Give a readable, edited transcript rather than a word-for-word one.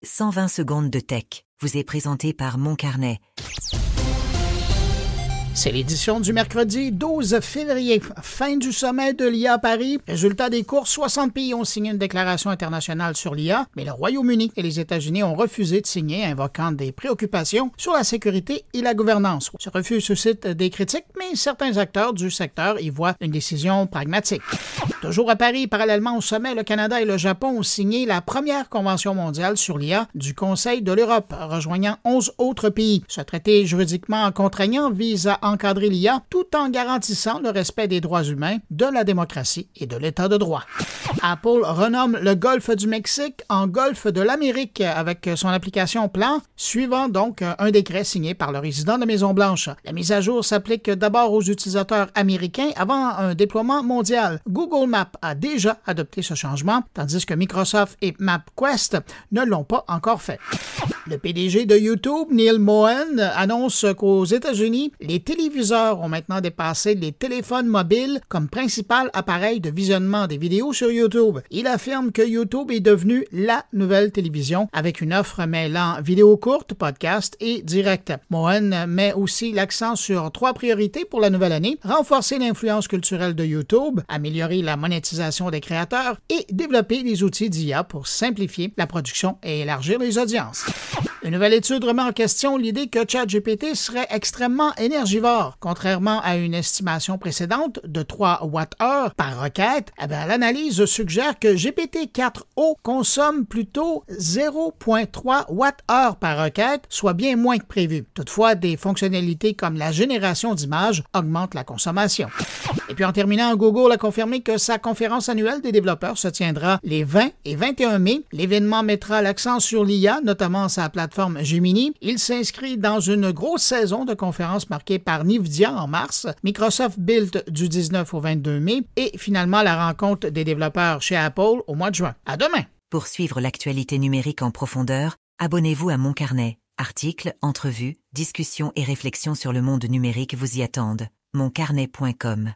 120 secondes de tech vous est présenté par Mon Carnet. C'est l'édition du mercredi 12 février. Fin du sommet de l'IA à Paris. Résultat des courses, 60 pays ont signé une déclaration internationale sur l'IA, mais le Royaume-Uni et les États-Unis ont refusé de signer, invoquant des préoccupations sur la sécurité et la gouvernance. Ce refus suscite des critiques, mais certains acteurs du secteur y voient une décision pragmatique. Toujours à Paris, parallèlement au sommet, le Canada et le Japon ont signé la première convention mondiale sur l'IA du Conseil de l'Europe, rejoignant 11 autres pays. Ce traité juridiquement contraignant vise à encadrer l'IA tout en garantissant le respect des droits humains, de la démocratie et de l'état de droit. Apple renomme le golfe du Mexique en golfe de l'Amérique avec son application Plan, suivant donc un décret signé par le résident de la Maison-Blanche. La mise à jour s'applique d'abord aux utilisateurs américains avant un déploiement mondial. Google Maps a déjà adopté ce changement, tandis que Microsoft et MapQuest ne l'ont pas encore fait. Le PDG de YouTube, Neil Mohan, annonce qu'aux États-Unis, les téléviseurs ont maintenant dépassé les téléphones mobiles comme principal appareil de visionnement des vidéos sur YouTube. Il affirme que YouTube est devenu la nouvelle télévision avec une offre mêlant vidéos courtes, podcasts et direct. Mohan met aussi l'accent sur 3 priorités pour la nouvelle année: renforcer l'influence culturelle de YouTube, améliorer la monétisation des créateurs et développer des outils d'IA pour simplifier la production et élargir les audiences. Une nouvelle étude remet en question l'idée que ChatGPT serait extrêmement énergivore. Contrairement à une estimation précédente de 3 Wh par requête, l'analyse suggère que GPT-4o consomme plutôt 0,3 Wh par requête, soit bien moins que prévu. Toutefois, des fonctionnalités comme la génération d'images augmentent la consommation. Et puis en terminant, Google a confirmé que sa conférence annuelle des développeurs se tiendra les 20 et 21 mai. L'événement mettra l'accent sur l'IA, notamment sa plateforme Gemini. Il s'inscrit dans une grosse saison de conférences marquée par NVIDIA en mars, Microsoft Build du 19 au 22 mai et finalement la rencontre des développeurs chez Apple au mois de juin. À demain! Pour suivre l'actualité numérique en profondeur, abonnez-vous à Mon Carnet. Articles, entrevues, discussions et réflexions sur le monde numérique vous y attendent. moncarnet.com